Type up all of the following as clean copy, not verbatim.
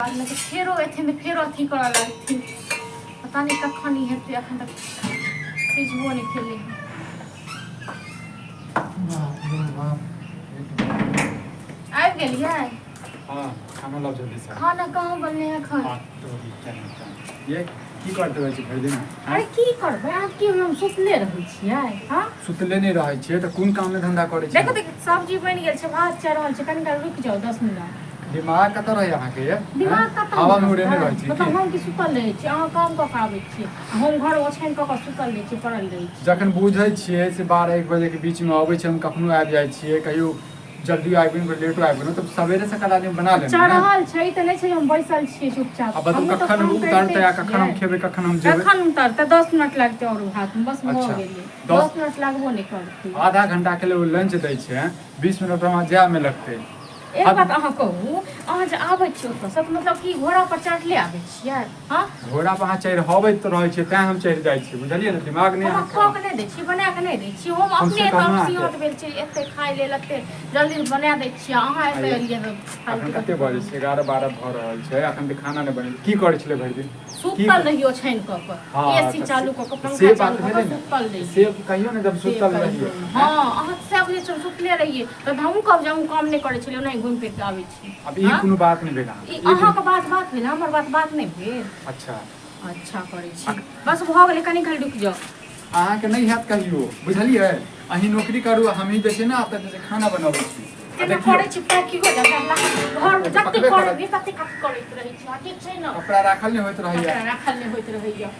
बाद में फेरो एथिन फेरो अथी कर लगथिन पता नहीं कखन ई हेतै अखन तक सिझबो नहीं खेले आबि गेलियै। हाँ खाना लाओ जल्दी से। खाना कहाँ बनले है एखन? ये की करते रहै छी भरि दिन? अरे की करबै आब की हम सुतले रहै छियै। हां सुतले नहीं रहै छियै त कोन काम में धंधा करै छी? देखो देख सब्जी बनि गेल छै भात चढ़ रहल छै कनि काल रुक जाओ 10 मिनट। दिमाग कतऽ रहै अहाँ के? दिमाग कतऽ हवा में उड़े नहीं रहै छी मतलब हम की सुतल रहै छी अहाँ काम क के आबै छी हम घर ओछैन क के सुतल रहै छी पड़ल रहै छी। जखन बुझै छियै से 12-1 बजे के बीच में आबै छी हम कखनो आबि जाइ छियै कहियो जल्दी आबि गेल लेटो आबि गेल तब सवेरे से कल आदमी बना लेना चढ़ल छै त नै छै हम बैसल छी चुपचाप। अब बताओ कखन उतरतै आ कखन हम खेबै कखन हम जेबै? कखन उतरतै 10 मिनट लगतै और भात में बस भ गेलै 10 मिनट लागबो नै करतै। आधा घंटा के लिए लंच दै छै 20 मिनट वहाँ जाय में लगतै। एक बात अहाँ कहू अहाँ जे आबै छी ओतऽ मतलब कि घोड़ा पर चढ़ले आबै छियै? हाँ घोड़ा पर अहाँ चढ़बैत रहै छियै तें हम चढ़ि जाइ छी बुझलियै ने दिमाग नहीं हम खा के नहीं दै छी बना के नहीं दै छी हम अपने सियत भेल छी एते खाइ लेल एते जल्दी बना दै छी अहाँ एते एलियै त अखन कते बजे छै 11-12 भ रहल छै अखन त खाना नहीं बनै की करै छलै भरि दिन? सुतल रहियो छाइन क के एसी चालू क के पंखा चालू क के सुतल रहिए। से कहियो ने जब सुतल रहिए हां अहाँ सब जे सुतले रहिए त हम कब जाऊं काम नहीं करै छलिए ओना घुम फिर के आबै छी। अब ई कोनो बात नहीं भेल अहाँ के बात भेल हमर बात नहीं भेल। अच्छा करै छी बस भ गेलै कनी खाली रुक जाओ। अहाँ के नहीं हैत कहियो बुझलियै अहीं नौकरी करू हम ही जे छै ना त खाना बनाबै छी। केना करै छी पैक की हो जाता घर में जत्ते करबी तत्ते करैत रहै छी ठीक छै ना? कपड़ा राखल नहीं होइत रहैया। कपड़ा राखल नहीं होइत रहैया।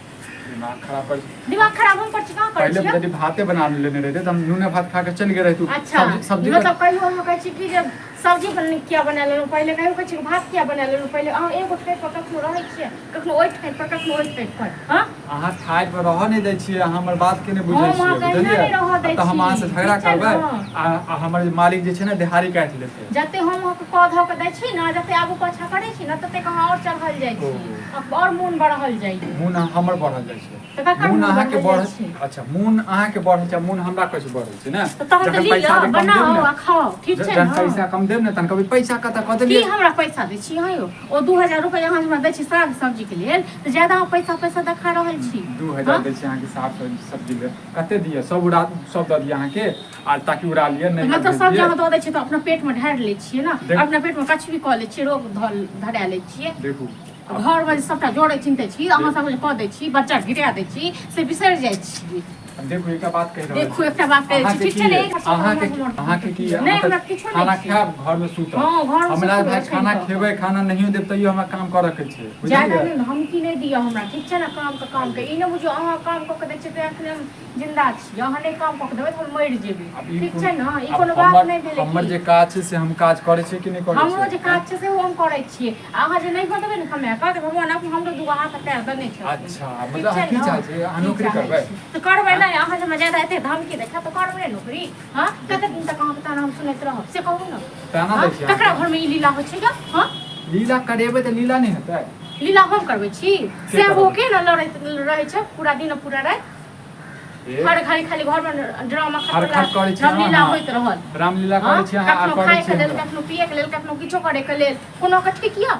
दिमाग खराब हम कर छी कहां कर छी? पहले यदि भाते बना लेने रहते त हम नूने भात खा के चल गए रहते। अच्छा मतलब कहियो हम कहै छी कि जे सब्जी बन किया बना लेलु पहले कहियो कहै छी भात किया बना लेलु पहले अहाँ एगो ठाई पर कखनो रहै छियै कखनो ओइ ठाई पर कखनो ओइ ठाई पर। हां अहाँ ठाई पर रह नहीं दै छियै अहाँ हमर बात के नहीं बुझै छियै बुझलियै त हम अहाँ से झगड़ा करबै आ हमर मालिक जे छै ना दिहाड़ी काट लेतै। जते हम के पौधा के दै छी ना जते आगू पाछा करै छी ना तते कहां और चढ़ल जाइ छी और मून बढ़ल जाइ छै। मून हमर बढ़ल जाइ छै। मून अहाँ के बढ़ अच्छा मून अहाँ के बढ़ै छै मून हमरा कैसे बढ़ै छै ना? जखन पैसा बनाओ आ खाओ ठीक छै ना? जखन पैसा कम देब ना तन कभी पैसा कत क देलियै? की हमरा पैसा दै छी अहाँ यो ओ 2000 रुपया अहाँ हमरा दै छी साग सब्जी के लेल त ज्यादा पैसा देखा रहल छी। 2000 दै छी अहाँ के साग सब्जी ले कते दिए सब द दिए अहाँ के आ ताकि उड़ा लिए नहीं मतलब सब जगह द दै छी त अपना पेट में ढार ले छियै ना अपना पेट में कछ भी क ले छियै रोग धरा ले छियै। देखू घर में सबटा जोड़े चिनते छी अहाँ सब क दै छी बच्चा गिरा दै छी से बिसर जाइ छी। देखू एकटा बात कहि रहल छी देखू एकटा बात कहि छी ठीक छै ने अहाँ के की खाना खाब घर में सुतब हमरा भाई खाना खेबै खाना नहीं देब तइयो हमरा काम करऽ के छै ज्यादा नहीं धमकी नहीं दियो हमरा ठीक छै ना काम के ई न बुझियो अहाँ काम क के दै छी त एखन हम जिंदा छी अहाँ नहीं काम क के देबै त हम मर जेबै ठीक छै ना ई कोनो बात नहीं भेलै। हमर जे काज छै से हम काज करै छी कि नहीं करै छी? हमरो जे काज छै से हम करै छी अहाँ जे नहीं क देबै न हमरा क त भगवान हमरो दुगो हाथ पैर देने छै। अच्छा मतलब की चाहै छी अहाँ नौकरी करबै? त करबै नहीं अहाँ जे ज्यादा एते धमकी देखा त करबै नौकरी। हां कते दिन तक अहाँ ताना हम सुनैत रहब से कहू ना? ताना दै छी ककरा घर में ई लीला होइ छै ग? हां लीला करेबै त लीला नहीं हेतै? लीला हम करबै छी से हो के न लड़ैत रहै छै पूरा दिन पूरा रात हर घड़ी खाली घर में ड्रामा रामलीला होइत रहल। रामलीला करै छी अहाँ कखनो खाए के लेल कखनो पिए के लेल कखनो किछो करे के लेल कोनो के ठीक य?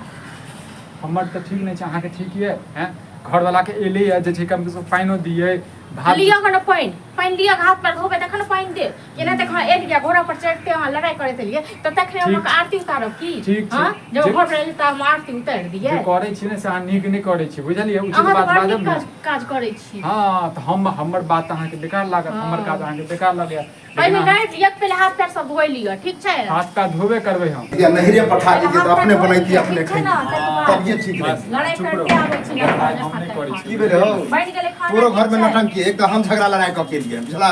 हमर त ठीक नहीं छै अहाँ के ठीक य हैं घर वाला के एले है जे छै कम से कम पाइनो दिए भात लिया कनो पाइन लिया हाथ पर धोबे तखन पाइन दे केना तक हां एक घोड़ा पर चढ़ते हां लड़ाई करैत लिए त तखने हम आरती उतारब की? हां जब घर पर एली त हम आरती उतार दिए करै छी ने से अहाँ नीक नहीं करै छी बुझलियै उचित बात बाजब ना काज करै छी। हां त हमर बात अहाँ के बेकार लागत हमर काज अहाँ के बेकार लागय। पहले नाइट एक पहले हाथ पैर सब धोइ लियो ठीक छै? हाथ पैर धोबे करबै हम या नहरे पठा दीजिए त अपने बनैती अपने खाई तब ये ठीक रहे। लड़ाई करके आबै छी हम नहीं करै छी की भेले हो बैठ गेले खाना पूरा घर में नटंकी एक त हम झगड़ा लड़ाई क के लिए बुझला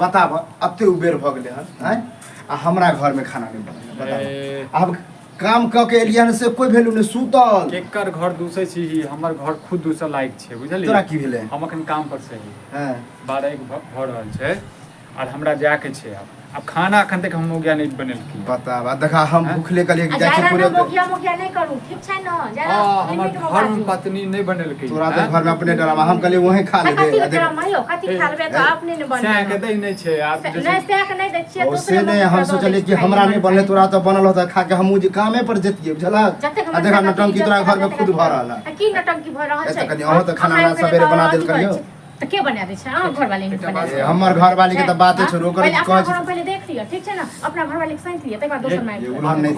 बताब अत्ते उबेर भ गेले हैं आ हमरा घर में खाना नहीं बने बताब अब काम क के एलियन से कोई वैल्यू नहीं सुतल केकर घर दूसै छी हमर घर खुद दूसर लायक छै बुझलियै? तोरा की भेले? हम अखन काम पर से ही हां 12-1 भ रहल छै और हमरा जाय के छै अब अब खाना अखन तक हम मोगिया नहीं बनल की बता देखा हम भूखले कलिए आ जाके ज्यादा पूरे ना मोगिया नहीं करू ठीक छै न ज्यादा हमर घर में पत्नी नहीं बनल की तोरा तो घर में अपने डरामा हम कलिए वहीं खा ले कथी डरा मायो कथी खा लेबे तो अपने ने बन से के दे नहीं छै आप नहीं से के नहीं दै छियै और से नहीं हम सोचलिए कि हमरा नहीं बनले तोरा तो बनल होता खा के हम जे कामे पर जेतिए बुझला आ देखा नटंकी तोरा घर में खुद भर रहल की नटंकी भर रहल छै कनी अहो तो खाना सवेरे बना देल करियो तो के बना दे छै घर वाले ने बना दे हमर घर वाली के तो बाते छोड़ो कर कह छै पहले देख लियो ठीक छै ना अपना घर वाले के साथ लियो तै बाद दोसर में हम नहीं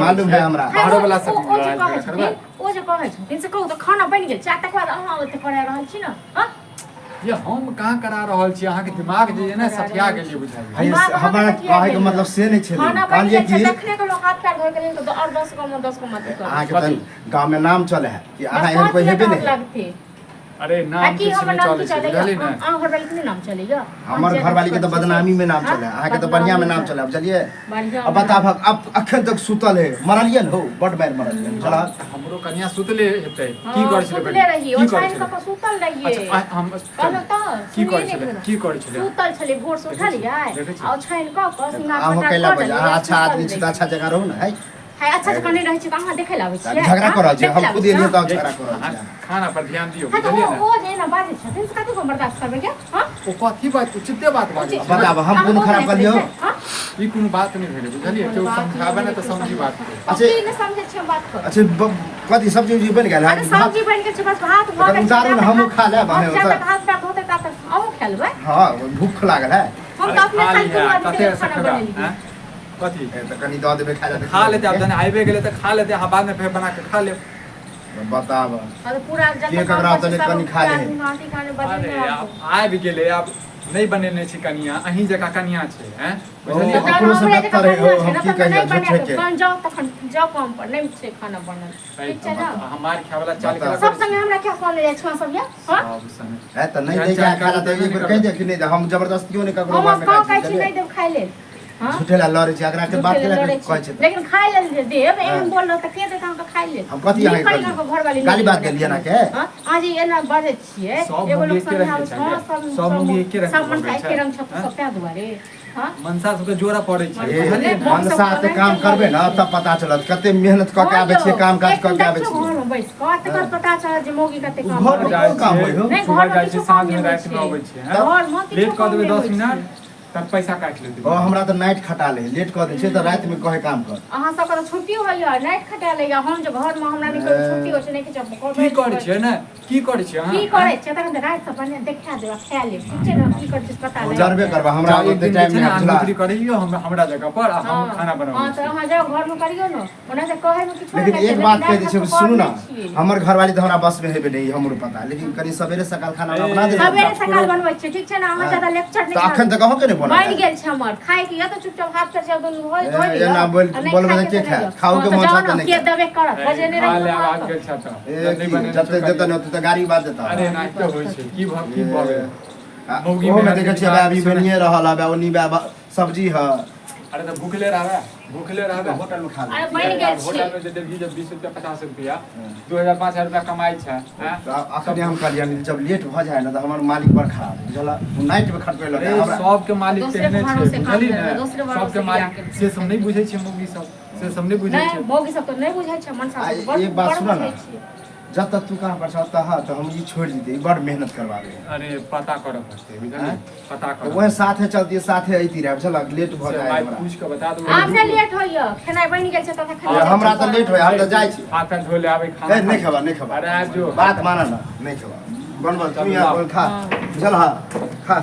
मालूम है हमरा बाहर वाला सब ओ जे कहै छै दिन से कहू तो खाना बनि गेल छै तक बाद अहाँ ओते करा रहल छी ना हां ये हम कहां करा रहल छी अहाँ के दिमाग जे है ना सफिया गेलिए बुझाई हमरा कहे के मतलब से नहीं छै कहलिए कि देखने के लोग हाथ पैर धोय के तो और 10 को 10 को मत कर अहाँ के गांव में नाम चले है कि अहाँ एहन कोई हेबे नहीं अरे नाम की किसी में चले बुझली ना हां घर वाले के नाम चलेगा हमर घर वाली के तो बदनामी में नाम चले अहाँ के तो बढ़िया में नाम चले अब चलिए अब बता भग अब अखन तक सुतल है मरलिए हो बड मार मरलिए चला हमरो कन्या सुतले हेतै की करै छले सुतले रही ओ छाइन के सुतल रहिए अच्छा हम कहलो तो की करै छले सुतल छले भोर से उठलिए आ छाइन के सिंगार अहाँ कैला बजा अच्छा आदमी छी अच्छा जगह रहू ना है अच्छा से कने रहै छै त अहाँ देखै लाबै छियै झगड़ा करऽ छै हम खुद एलिए त झगड़ा करऽ खाना पर ध्यान दियो बुझलिए बुझलिए ना ओ जे ना बाजै छथिन से कथि को बर्दाश्त करबै के हां ओ कथी बात उचिते बात बाजै बताब हम कोन खराब कर लियो ई कोनो बात नहीं भेलै बुझलिए केओ समझाबे ना त समझी बात अच्छा ई ने समझै छै बात कर अच्छा कथी सब्जी उजी बन गेल है अरे सब्जी बन गेल छै बस भात भ गेल उतारू ना हम खा लेब हम जब हाथ पैर धोते ता तक अहूँ खा लेबै हां भूख लागल है हम तो अपने साथ दू आदमी कते खाना बनेली कथी त कनी दऽ देबै खा लेते खा लेते अब जने आइबे गेले त खा लेते हम बाद में फिर बना के खा ले बताब अरे पूरा जब के ककरा तने कनी खा ले अरे आबि गेले अब नहीं बनेने छी कनिया अहीं जका कनिया छै हैं बुझलिए ककरो से बदतर है हम की कहिए झूठे के बन जाओ तखन जाओ काम पर नहीं छै खाना बनल ठीक छै ना हमार खावला चाल के सब संगे हमरा क्या कॉल ले छौ सब या हां सब संगे है त नहीं ले जा खाना त एक बार कह दे कि नहीं हम जबरदस्तियों ने ककरो हम मांगे कहै छी नहीं देब खाइ ले हां झूठे ला लड़े छी अगरा के बात के कहै छै लेकिन खाइ ले देब एहन बोल त के देत हम खाइ ले हम कथि आइ कर गाली बात के लिए ना के हां आज एना बाजै छियै एगो लोग समझाउ सब मुंह एके रंग सब मन के रंग छ सब पे दुआरे हां मनसा सबके जोरा पड़ै छै बुझलिए मनसा से काम करबे ना तब पता चलत कते मेहनत क के आबै छै काम काज क के आबै छै घर में बैस क तकर पता चलत जे मोगी कते काम घर में काम होय हो नहीं घर जाय छै साँझ में रात में आबै छै घर में लेट क देबै 10 मिनट तब पैसा काट लेते ओ हमरा त नाइट खटा ले लेट क दे छै त रात में कहे काम कर अहाँ सब के छुट्टी होइया नाइट खटा लेया हम जे घर में हमरा नहीं छुट्टी होय छै नहीं कि जब की करै छै ना की करै छै की करै छै तखन रात से बने देखा देबा खा ले ठीक छै ना की करै छै पता नहीं जरबे करबा हमरा ओते टाइम में चला नौकरी करियो हमरा जगह पर हम खाना बनाबो हां त अहाँ जाओ घर में करियो ना ओना से कहे में किछो लेकिन एक बात कह दे छै सुनू ना हमर घरवाली त हमरा बस में हेबे नहीं हमरो पता लेकिन कनी सवेरे सकाल खाना बना दे सवेरे सकाल बनबै छै ठीक छै ना अहाँ ज्यादा लेक्चर नहीं त अखन त कहो के नहीं बना बन गेल छै हमर खाए के या तो चुपचाप हाथ पर जाओ दुनु होय होय ए ना बोलबे के खा खाओ के मन छाता नहीं के देबे करत बजे नहीं खा ले रही आवाज गेल छ त नहीं बने जते जते न त गाड़ी बात देता अरे ना तो होय छै की भवे मौगी में देखे छियै अभी बनिए रहल है ओनी सब्जी है अरे तो भूखले रहबे होटल में खा ले अरे बन गेल छै होटल में जे देबी जब 20 रुपया 50 रुपया 2000-5000 रुपया कमाई छै हैं अखने हम कहलिए जब लेट भ जाए ना त हमर मालिक बड़ खराब बुझला नाइट में खटपे लगे हमरा सबके मालिक तेहने छै बुझली ने दूसरे भरोसे सबके मालिक से सब नहीं बुझै छै मौगी सब से सब नहीं बुझै छै मौगी सब तो नहीं बुझै छै मन सा एक बात सुन ना जब तक तू कहां पर छता है तो हम ई छोड़ दी बड़ मेहनत करवावे अरे पता करब पड़ते बुझली पता कर वही साथे चलती साथे आईती रहे बुझला लेट भ जाए भाई हमरा पूछ के बता दो आपने लेट होइया खेनाई बन गेल छै त खा हमरा त लेट होय हम त जाय छी हाथ पैर धो ले आवे खाना नहीं खबा अरे आज जो बात माना ना नहीं खबा बनबल तू यहाँ खा चल हाँ खा